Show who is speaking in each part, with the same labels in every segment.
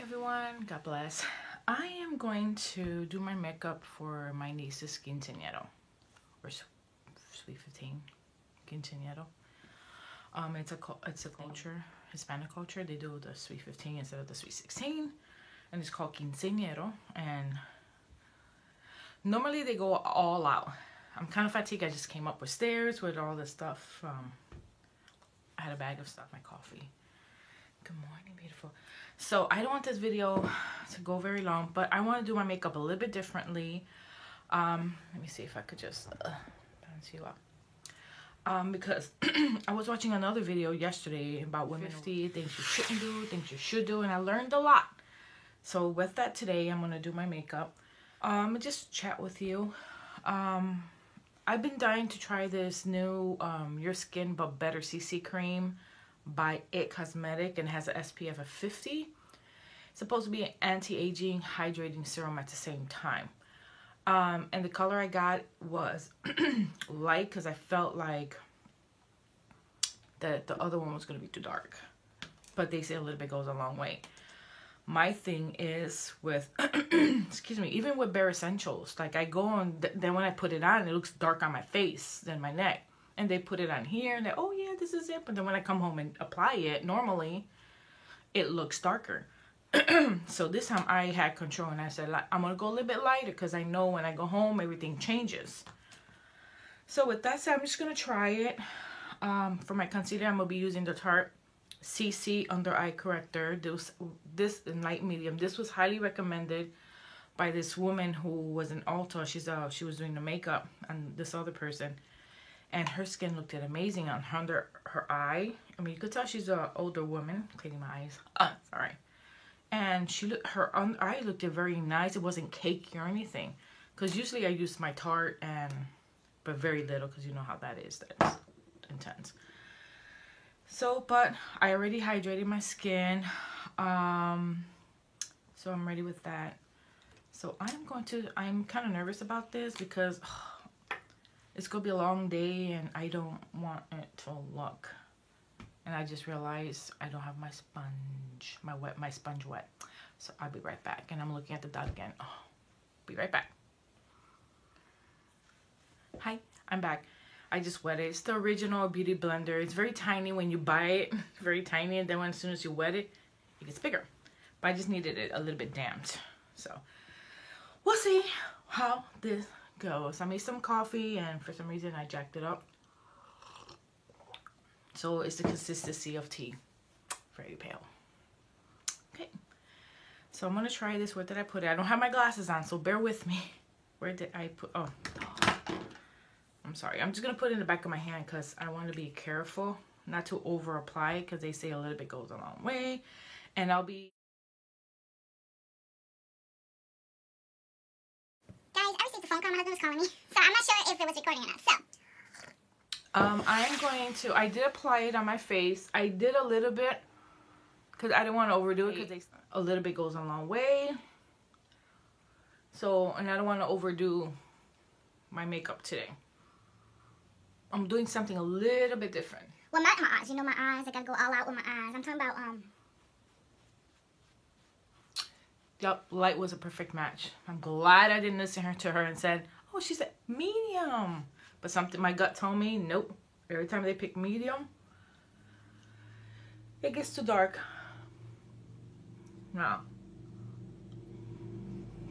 Speaker 1: everyone, God bless. I am going to do my makeup for my niece's quinceañero, or Sweet 15 quinceañero. It's a culture, Hispanic culture. They do the Sweet 15 instead of the Sweet 16, and it's called quinceañero. And normally they go all out. I'm kind of fatigued. I just came up with stairs with all this stuff. I had a bag of stuff, my coffee. Good morning, beautiful. So I don't want this video to go very long, but I want to do my makeup a little bit differently. Let me see if I could just balance you up. Because I was watching another video yesterday about women 50 things you shouldn't do, things you should do, and I learned a lot. So with that today, I'm gonna do my makeup. Just chat with you. I've been dying to try this new Your Skin But Better CC cream by It Cosmetic, and has an SPF of 50. It's supposed to be an anti-aging hydrating serum at the same time. And the color I got was light, because I felt like that the other one was going to be too dark. But they say a little bit goes a long way. My thing is with, excuse me, even with Bare Essentials, like I go on, then when I put it on, it looks dark on my face than my neck. And they put it on here, and they, oh yeah, this is it. But then when I come home and apply it, normally, it looks darker. So this time I had control, and I said, I'm going to go a little bit lighter, because I know when I go home, everything changes. So with that said, I'm just going to try it. For my concealer, I'm going to be using the Tarte CC Under Eye Corrector. This in light medium. This was highly recommended by this woman who was in Ulta. She was doing the makeup on this other person. And her skin looked amazing on under her eye. I mean, you could tell she's an older woman. Cleaning my eyes. Sorry. And her eye looked very nice. It wasn't cakey or anything. Because usually I use my Tarte, but very little, because you know how that is. That's intense. So, but I already hydrated my skin. So I'm ready with that. So I'm kind of nervous about this, because it's gonna be a long day, and I don't want it to look. And I just realized I don't have my sponge, my sponge wet. So I'll be right back. And I'm looking at the dot again. Oh, be right back. Hi, I'm back. I just wet it. It's the original Beauty Blender. It's very tiny when you buy it. Very tiny. And then as soon as you wet it, it gets bigger. But I just needed it a little bit damped. So we'll see how this goes. I made some coffee, and for some reason I jacked it up. So it's the consistency of tea. Very pale. Okay. So I'm going to try this. Where did I put it? I don't have my glasses on, so bear with me. Where did I put... Oh. I'm sorry. I'm just going to put it in the back of my hand, because I want to be careful not to over apply, because they say a little bit goes a long way. And I'll be...
Speaker 2: Guys, I received a phone call. My husband was calling me, so I'm not sure if it was recording or not. So
Speaker 1: I'm going to... I did apply it on my face. I did a little bit, because I didn't want to overdo it, because a little bit goes a long way. So, and I don't want to overdo my makeup today. I'm doing something a little bit different.
Speaker 2: Well, my eyes. You know my eyes. I gotta go all out with my eyes. I'm talking about
Speaker 1: Yep, light was a perfect match. I'm glad I didn't listen to her and said, oh, she said medium. But something my gut told me, nope. Every time they pick medium, it gets too dark. Now,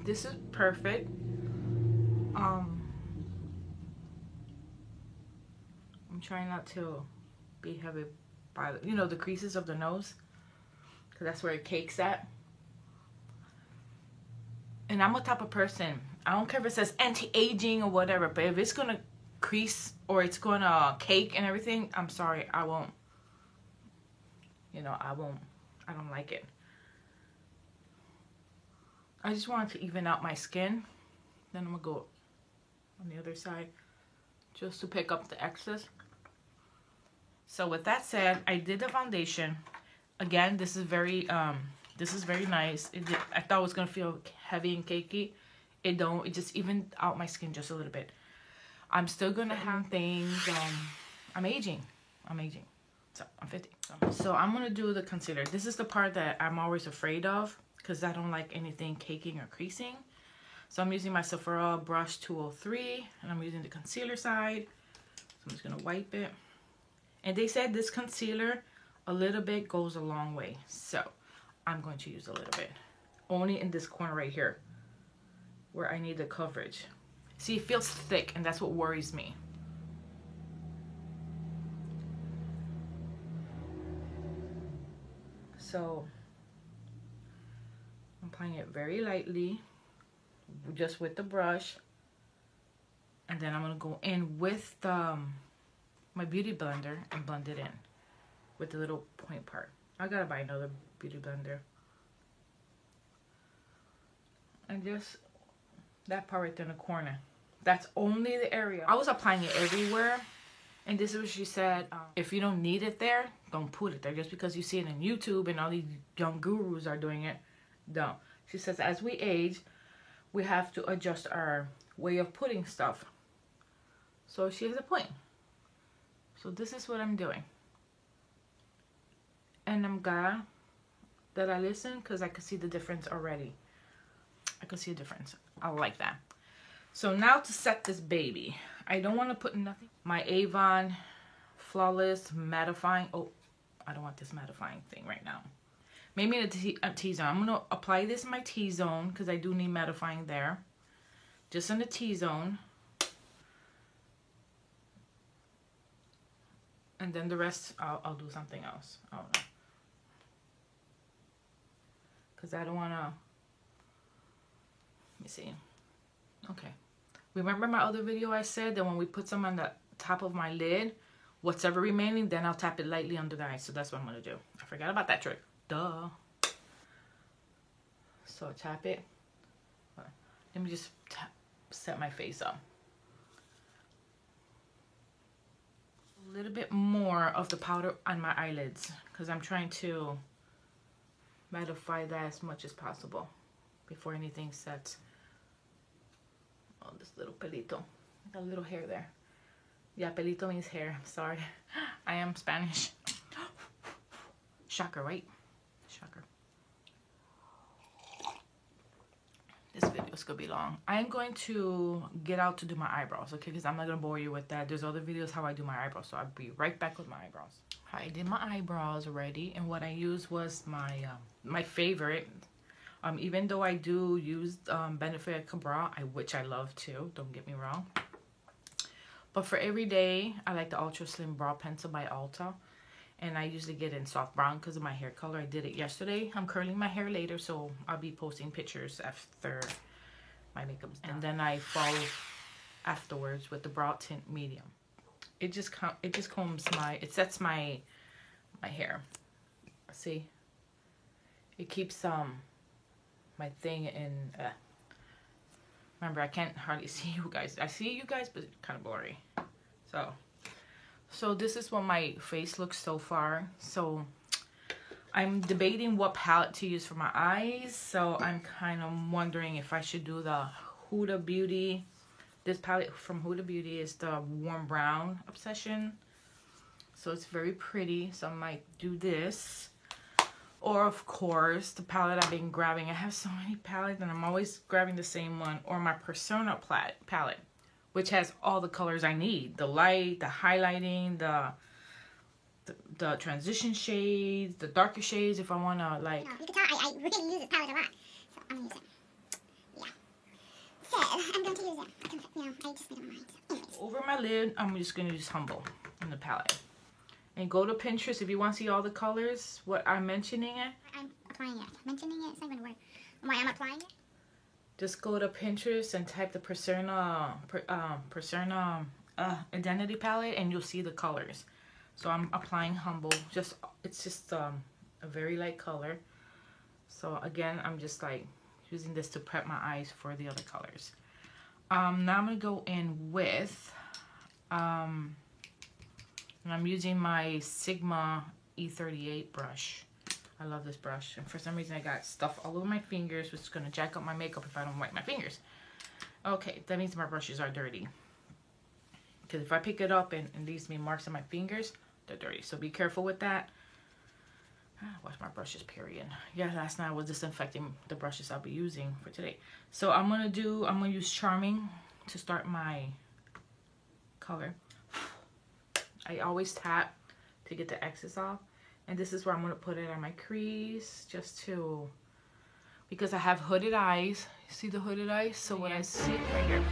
Speaker 1: this is perfect. I'm trying not to be heavy by the creases of the nose, because that's where it cakes at. And I'm a type of person, I don't care if it says anti-aging or whatever, but if it's gonna crease or it's gonna cake and everything, I'm sorry, I won't. I don't like it. I just want to even out my skin. Then I'm gonna go on the other side just to pick up the excess. So with that said, I did the foundation. Again, this is very nice. I thought it was gonna feel heavy and cakey. It don't. It just evened out my skin just a little bit. I'm still gonna have things. I'm aging. So I'm 50. So I'm gonna do the concealer. This is the part that I'm always afraid of, because I don't like anything caking or creasing. So I'm using my Sephora brush 203, and I'm using the concealer side. So I'm just gonna wipe it. And they said this concealer, a little bit goes a long way. So I'm going to use a little bit, only in this corner right here where I need the coverage. See, it feels thick, and that's what worries me. So I'm applying it very lightly, just with the brush, and then I'm gonna go in with my beauty blender and blend it in with the little point part. I gotta buy another beauty blender. And just that part right there in the corner. That's only the area. I was applying it everywhere, and this is what she said. If you don't need it there, don't put it there. Just because you see it on YouTube and all these young gurus are doing it, don't. She says as we age, we have to adjust our way of putting stuff. So she has a point. So this is what I'm doing. And I'm glad that I listened, because I could see the difference already. I could see a difference. I like that. So now to set this baby. I don't want to put nothing. My Avon Flawless Mattifying. Oh, I don't want this mattifying thing right now. Maybe in a T-zone. I'm going to apply this in my T-zone, because I do need mattifying there. Just in the T-zone. And then the rest, I'll do something else. I don't know. Because I don't want to... Let me see. Okay. Remember my other video I said that when we put some on the top of my lid, whatever remaining, then I'll tap it lightly under the eye. So that's what I'm going to do. I forgot about that trick. Duh. So tap it. Let me just set my face up. A little bit more of the powder on my eyelids, because I'm trying to mattify that as much as possible before anything sets. Oh, this little pelito. Got a little hair there. Yeah, pelito means hair. I'm sorry. I am Spanish. Shocker, right? Shocker. This video is gonna be long. I'm going to get out to do my eyebrows, okay? Because I'm not gonna bore you with that. There's other videos how I do my eyebrows, so I'll be right back with my eyebrows. I did my eyebrows already, and what I used was my my favorite. Even though I do use Benefit Cabral, which I love too. Don't get me wrong. But for every day, I like the Ultra Slim Brow Pencil by Ulta. And I usually get in soft brown because of my hair color. I did it yesterday. I'm curling my hair later, so I'll be posting pictures after my makeup's done. And then I follow afterwards with the Brow Tint Medium. It just combs my, it sets my hair. See? It keeps my thing in, remember, I can't hardly see you guys. I see you guys, but it's kind of blurry. So this is what my face looks so far. So I'm debating what palette to use for my eyes. So I'm kind of wondering if I should do the Huda Beauty. This palette from Huda Beauty is the Warm Brown Obsession. So it's very pretty. So I might do this. Or of course, the palette I've been grabbing. I have so many palettes and I'm always grabbing the same one. Or my Persona palette, which has all the colors I need. The light, the highlighting, the transition shades, the darker shades if I want to like...
Speaker 2: No, you can tell I really use this palette a lot. So I'm going to use it. Yeah. So I'm going to use it. I just made up my mind. So anyways.
Speaker 1: Over my lid, I'm just going to use Humble in the palette. And go to Pinterest if you want to see all the colors, what I'm mentioning it.
Speaker 2: I'm applying it. Mentioning it, it's not even a word. Why I'm applying it?
Speaker 1: Just go to Pinterest and type the Persona Identity palette and you'll see the colors. So I'm applying Humble. It's just a very light color. So again, I'm just like using this to prep my eyes for the other colors. Now I'm gonna go in with and I'm using my Sigma E38 brush. I love this brush. And for some reason I got stuff all over my fingers, which is going to jack up my makeup if I don't wipe my fingers. Okay, that means my brushes are dirty. Because if I pick it up and leaves me marks on my fingers, they're dirty. So be careful with that. Wash my brushes, period. Yeah, last night I was disinfecting the brushes I'll be using for today. So I'm gonna use Charming to start my color. I always tap to get the excess off. And this is where I'm gonna put it on my crease, just to, because I have hooded eyes. See the hooded eyes? So when I see it right here,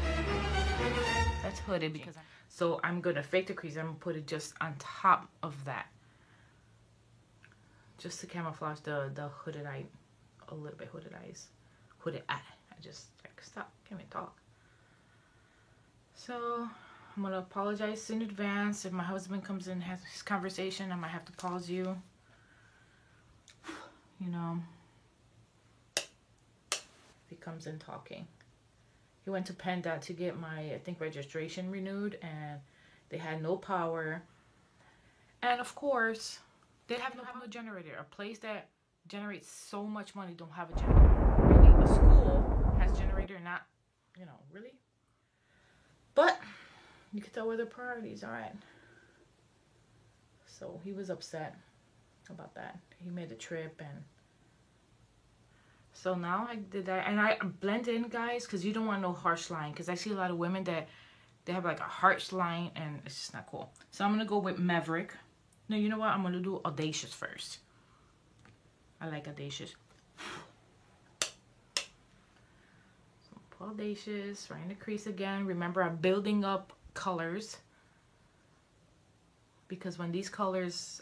Speaker 1: that's hooded because so I'm gonna fake the crease. I'm gonna put it just on top of that, just to camouflage the hooded eye, a little bit hooded eyes, hooded eye. I just like, stop, can't even talk. So I'm gonna apologize in advance if my husband comes in and has his conversation. I might have to pause you. You know, if he comes in talking. He went to PennDOT to get my, I think, registration renewed, and they had no power. And of course, they have no generator. A place that generates so much money don't have a generator. Really, a school has generator, not, you know, really. But you can tell where their priorities are at. So he was upset about that. He made a trip, and so now I did that, and I blend in, guys, because you don't want no harsh line, because I see a lot of women that they have like a harsh line, and it's just not cool. So I'm gonna go with Maverick. No, you know what? I'm gonna do Audacious first. I like Audacious. So pull Audacious right in the crease again. Remember, I'm building up colors, because when these colors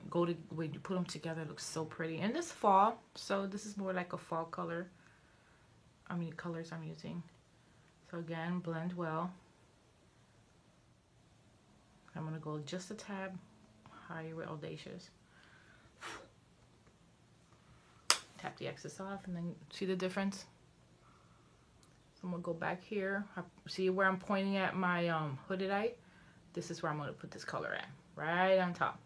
Speaker 1: go to, when you put them together, it looks so pretty. And this fall, so this is more like a fall color. I mean, colors I'm using. So again, blend well. I'm gonna go just a tab higher with Audacious. Tap the excess off, and then see the difference. So I'm gonna go back here. See where I'm pointing at my hooded eye? This is where I'm gonna put this color at, right on top.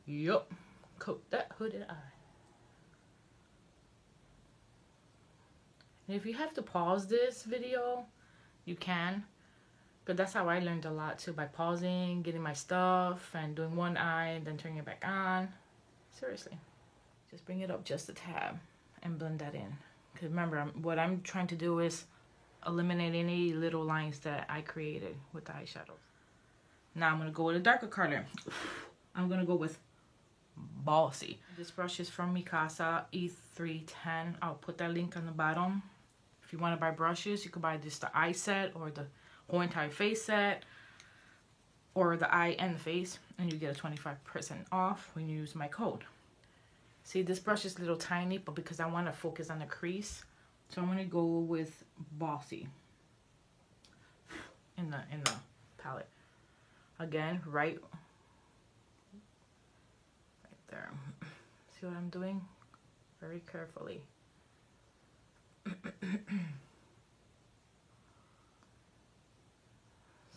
Speaker 1: Yup, coat that hooded eye. And if you have to pause this video, you can. But that's how I learned a lot too, by pausing, getting my stuff, and doing one eye, and then turning it back on. Seriously. Just bring it up just a tab and blend that in. Because remember, what I'm trying to do is eliminate any little lines that I created with the eyeshadows. Now I'm going to go with a darker color. I'm going to go with Bossy. This brush is from Mikasa E310. I'll put that link on the bottom. If you want to buy brushes, you can buy this, the eye set, or the whole entire face set, or the eye and the face, and you get a 25% off when you use my code. See, this brush is a little tiny, but because I want to focus on the crease, so I'm going to go with Bossy in the palette. Again, right there. See what I'm doing? Very carefully.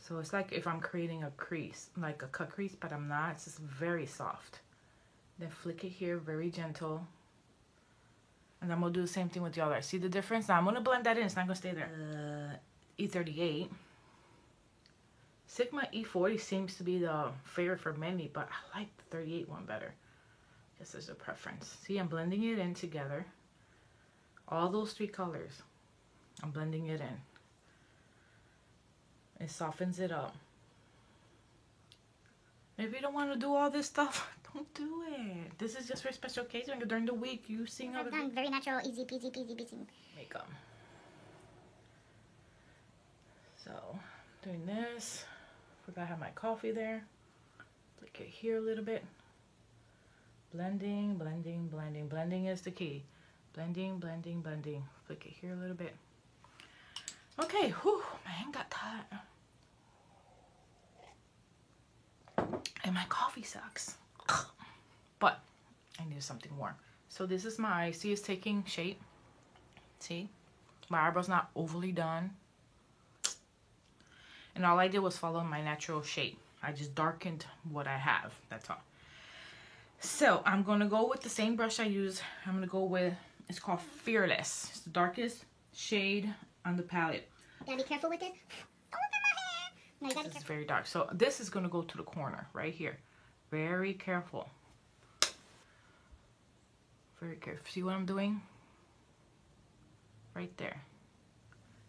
Speaker 1: So it's like if I'm creating a crease, like a cut crease, but I'm not. It's just very soft. Then flick it here, very gentle. And I'm going to do the same thing with the other. See the difference? Now I'm going to blend that in. It's not going to stay there. E38. Sigma E40 seems to be the favorite for many, but I like the 38 one better. Just as a preference. See, I'm blending it in together. All those three colors. I'm blending it in. It softens it up. If you don't want to do all this stuff, don't do it. This is just for special occasion. During the week, you sing other
Speaker 2: done very natural, easy peasy
Speaker 1: makeup. So, doing this. Forgot I have my coffee there. Flick it here a little bit. Blending, blending, blending. Blending is the key. Blending, blending, blending. Flick it here a little bit. Okay, whew, my hand got hot. And my coffee sucks. But I need something warm. So this is my, see, it's taking shape. See? My eyebrow's not overly done. And all I did was follow my natural shape. I just darkened what I have. That's all. So I'm going to go with the same brush I use. I'm going to go with, it's called Fearless. It's the darkest shade on the palette.
Speaker 2: You gotta be careful with it. Oh, look at my hair. No, you gotta be
Speaker 1: careful. It's very dark. So this is going to go to the corner right here. Very careful. very careful. See what I'm doing? Right there.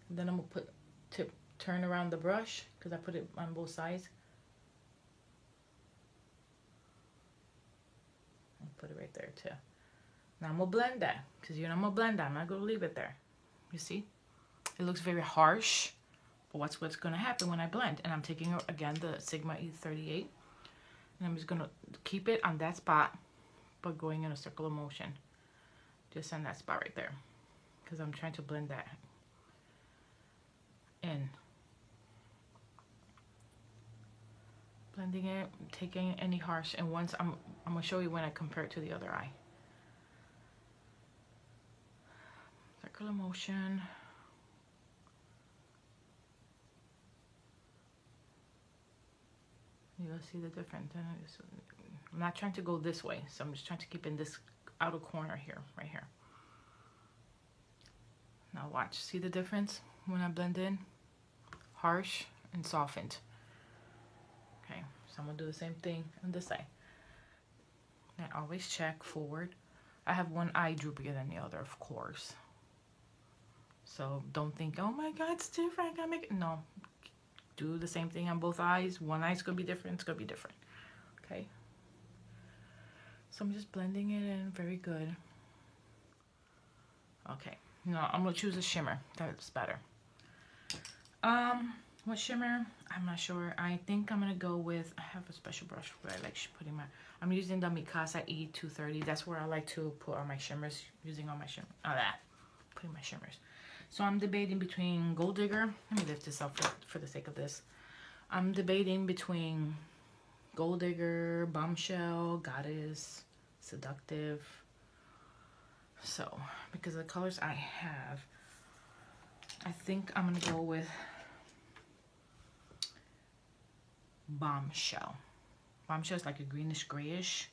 Speaker 1: And then I'm gonna turn around the brush because I put it on both sides. I'll put it right there too. Now I'm gonna blend that because I'm gonna blend that. I'm not gonna leave it there. You see? It looks very harsh, but what's gonna happen when I blend? And I'm taking again the Sigma E38, and I'm just gonna keep it on that spot, but going in a circular motion, just on that spot right there, because I'm trying to blend that in. Blending it, taking any harsh, and once I'm gonna show you when I compare it to the other eye. Circular motion. You'll see the difference. I'm not trying to go this way, so I'm just trying to keep in this outer corner here, right here. Now watch, see the difference when I blend in? Harsh and softened. Okay, so I'm gonna do the same thing on this side. And always check forward. I have one eye droopier than the other, of course. So don't think, oh my God, it's different, I gotta make it. No, do the same thing on both eyes. One eye's gonna be different, it's gonna be different. Okay. So I'm just blending it in very good. Okay, now I'm gonna choose a shimmer. That's better. What shimmer? I'm not sure. I think I'm gonna go with, I have a special brush where I like putting my, I'm using the Mikasa E230. That's where I like to put all my shimmers, using all my shimmer, putting my shimmers. So I'm debating between Gold Digger. Let me lift this up for the sake of this. I'm debating between Gold Digger, Bombshell, Goddess, Seductive. So, because of the colors I have, I think I'm gonna go with Bombshell. Bombshell is like a greenish grayish.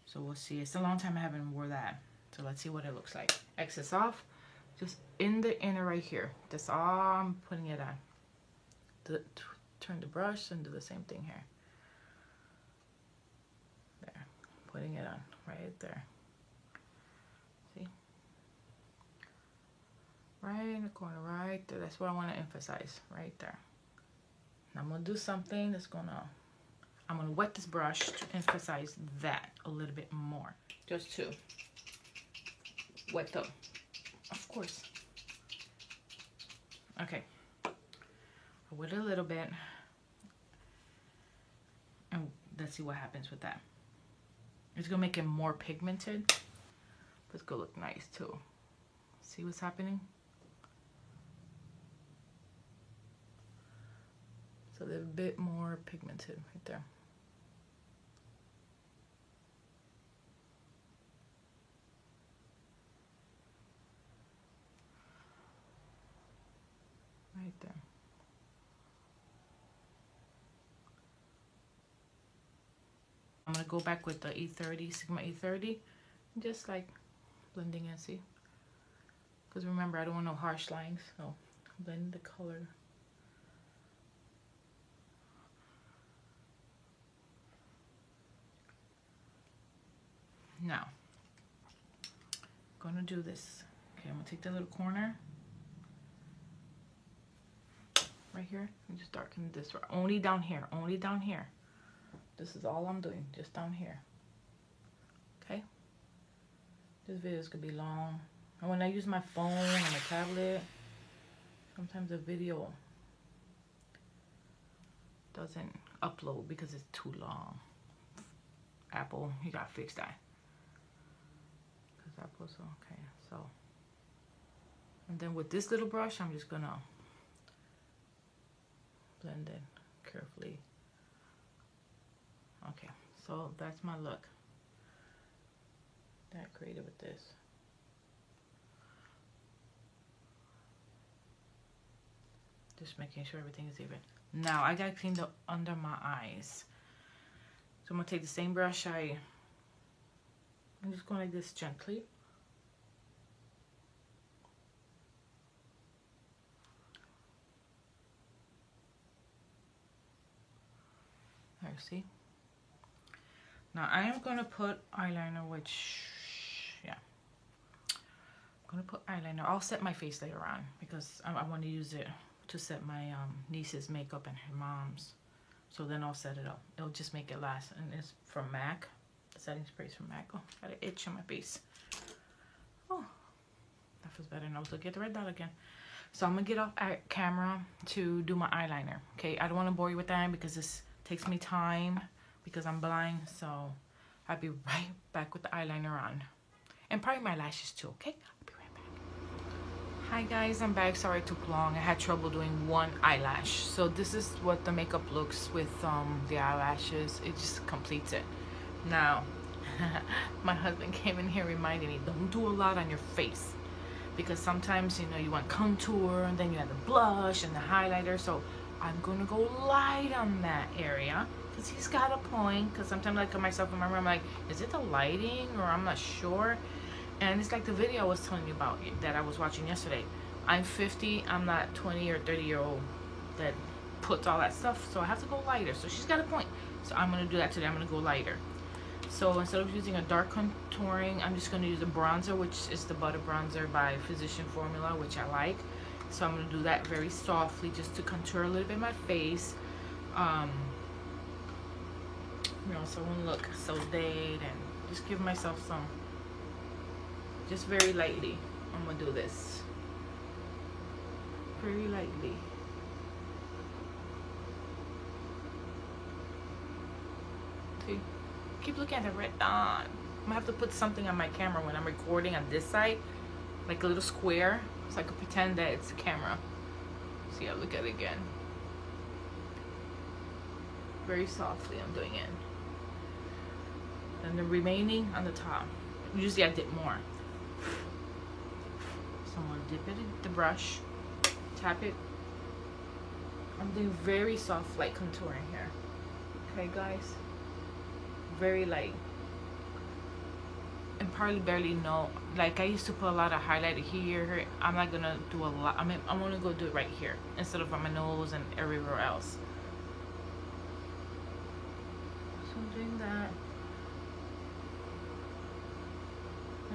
Speaker 1: So we'll see. It's a long time I haven't wore that. So let's see what it looks like. Excess off. Just in the inner right here. That's all I'm putting it on. Turn the brush and do the same thing here. There. Putting it on right there. See? Right in the corner, right there. That's what I want to emphasize. Right there. Now I'm going to do something that's I'm going to wet this brush to emphasize that a little bit more. Just to wet them. Of course. Okay. I wet it a little bit. And let's see what happens with that. It's going to make it more pigmented. But it's going to look nice too. See what's happening? So they're a bit more pigmented right there. Right there. I'm gonna go back with the E30, Sigma E30, just like blending in, see? Because remember, I don't want no harsh lines, so blend the color. Now, I'm gonna do this. Okay, I'm gonna take the little corner right here and just darken this only down here, only down here. This is all I'm doing, just down here. Okay? This video is gonna be long. And when I use my phone or my tablet, sometimes the video doesn't upload because it's too long. Apple, you gotta fix that. Because Apple's okay, so. And then with this little brush, I'm just gonna blend it carefully. Okay, so that's my look that I created with this. Just making sure everything is even. Now I gotta clean the under my eyes. So I'm gonna take the same brush I'm just going like this gently. There, see? Now I am gonna put eyeliner, which, yeah, gonna put eyeliner. I'll set my face later on because I want to use it to set my niece's makeup and her mom's. So then I'll set it up. It'll just make it last. And it's from MAC. The setting spray is from MAC. Oh, got an itch on my face. Oh, that feels better. Now look at the red dot again. So I'm gonna get off camera to do my eyeliner. Okay, I don't want to bore you with that because this takes me time because I'm blind. So I'll be right back with the eyeliner on. And probably my lashes too, okay? I'll be right back. Hi guys, I'm back. Sorry it took long. I had trouble doing one eyelash. So this is what the makeup looks with the eyelashes. It just completes it. Now, my husband came in here reminding me, don't do a lot on your face. Because sometimes, you know, you want contour, and then you have the blush and the highlighter. So I'm gonna go light on that area. Because he's got a point. Because sometimes I look at myself in my room, I'm like, is it the lighting? Or I'm not sure. And it's like the video I was telling you about that I was watching yesterday. I'm 50. I'm not 20 or 30-year-old that puts all that stuff. So I have to go lighter. So she's got a point. So I'm going to do that today. I'm going to go lighter. So instead of using a dark contouring, I'm just going to use a bronzer, which is the Butter Bronzer by Physician Formula, which I like. So I'm going to do that very softly just to contour a little bit of my face. You know, so I won't look so dead, and just give myself some, just very lightly. I'm gonna do this very lightly. See, keep looking at the red dot. I'm gonna have to put something on my camera when I'm recording on this side, like a little square, so I can pretend that it's a camera. See, I'll look at it again. Very softly I'm doing it. And the remaining on the top. Usually I dip more. So I'm going to dip it in the brush. Tap it. I'm doing very soft light contouring here. Okay guys? Very light. And probably barely know. Like I used to put a lot of highlighter here. I'm not going to do a lot. I'm only going to do it right here. Instead of on my nose and everywhere else. So I'm doing that.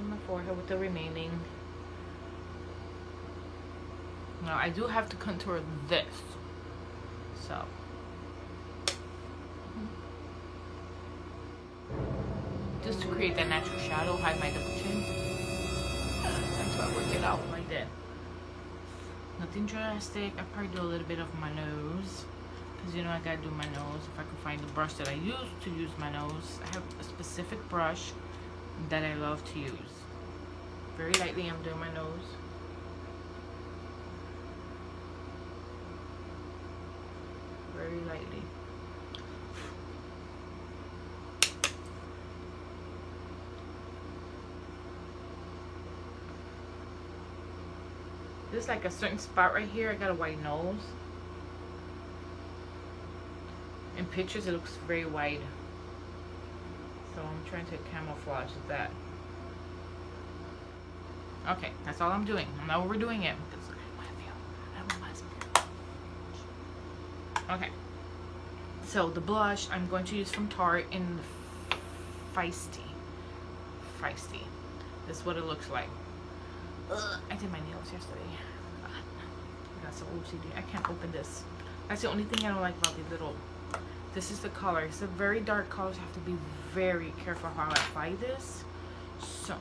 Speaker 1: My forehead with the remaining. Now I do have to contour this, so just to create that natural shadow, hide my double chin. That's why I work it out like that. Nothing drastic. I probably do a little bit of my nose because you know I gotta do my nose. If I can find the brush that I use to use my nose, I have a specific brush that I love to use. Very lightly I'm doing my nose. Very lightly. There's like a certain spot right here. I got a white nose. In pictures it looks very white. So I'm trying to camouflage that. Okay, that's all I'm doing. I'm not overdoing it because okay. So the blush I'm going to use from Tarte in Feisty. This is what it looks like. I did my nails yesterday. I got some OCD. I can't open this. That's the only thing I don't like about the little. This is the color. It's a very dark color. So I have to be very careful how I apply this. So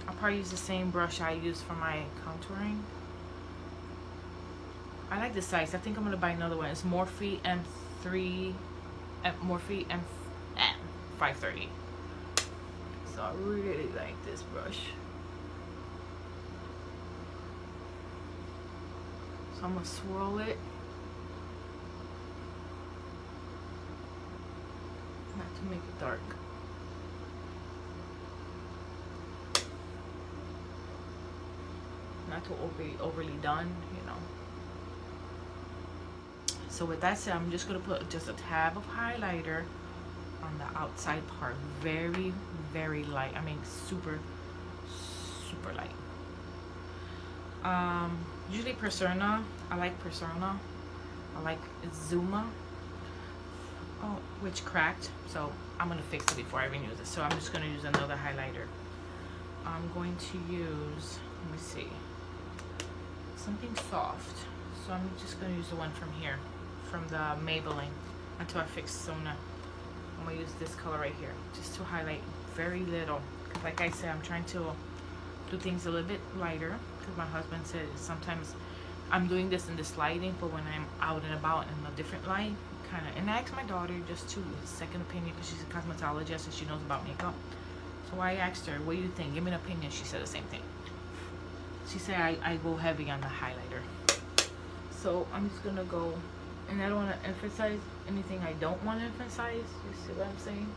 Speaker 1: I'll probably use the same brush I use for my contouring. I like this size. I think I'm gonna buy another one. It's Morphe M3, Morphe M530. So I really like this brush. So I'm gonna swirl it. Not to make it dark. Not to overly done, you know. So with that said, I'm just gonna put just a tab of highlighter on the outside part. Very, very light. I mean super, super light. Usually Persona. I like Persona. I like Zuma. Oh, which cracked. So I'm gonna fix it before I even use it. So I'm just gonna use another highlighter. I'm going to use, let me see, something soft. So I'm just going to use the one from here, from the Maybelline Until I Fix Sona. I'm going to use this color right here, just to highlight very little. Because like I said, I'm trying to do things a little bit lighter. Because my husband said sometimes I'm doing this in this lighting, but when I'm out and about in a different light, kind of. And I asked my daughter just to second opinion, because she's a cosmetologist and she knows about makeup. So I asked her, what do you think? Give me an opinion. She said the same thing. She said I go heavy on the highlighter. So I'm just gonna go, and I don't want to emphasize anything I don't want to emphasize. You see what I'm saying?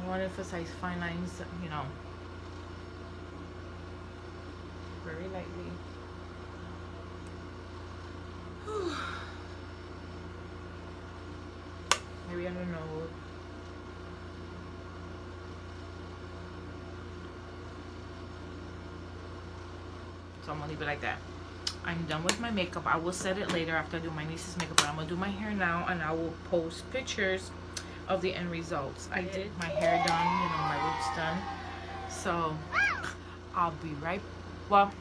Speaker 1: I want to emphasize fine lines, you know, very lightly. Maybe I don't know. So I'm gonna leave it like that. I'm done with my makeup. I will set it later after I do my niece's makeup, but I'm gonna do my hair now, and I will post pictures of the end results. I did my hair done, you know, my roots done. So I'll be right. Well,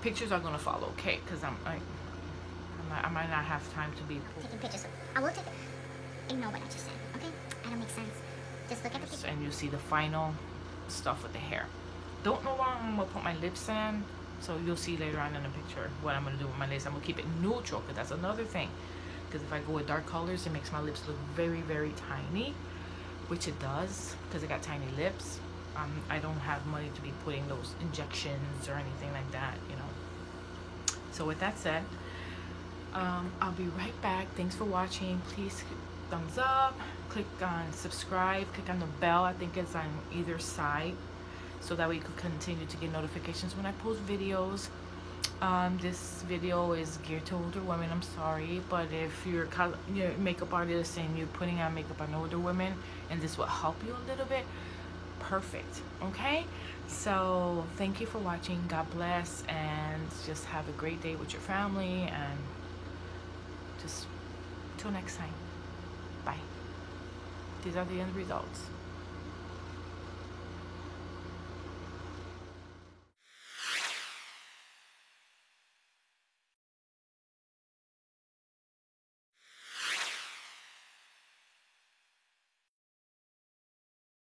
Speaker 1: pictures are gonna follow, okay? Because I might not have time to be
Speaker 2: taking pictures. I will take it. Ignore what I just said, okay? I don't make sense. Just look at the picture.
Speaker 1: And you see the final stuff with the hair. Don't know why I'm gonna put my lips in. So you'll see later on in the picture what I'm gonna do with my lips. I'm gonna keep it neutral, because that's another thing. Because if I go with dark colors, it makes my lips look very, very tiny, which it does, because I got tiny lips. I don't have money to be putting those injections or anything like that, you know. So with that said, I'll be right back. Thanks for watching. Please thumbs up, click on subscribe, click on the bell. I think it's on either side, so that way you can continue to get notifications when I post videos. This video is geared to older women. I'm sorry, but if you're a makeup artist and you're putting on makeup on older women and this will help you a little bit, perfect. Okay, so thank you for watching. God bless, and just have a great day with your family, and just till next time. Bye. These are the end results.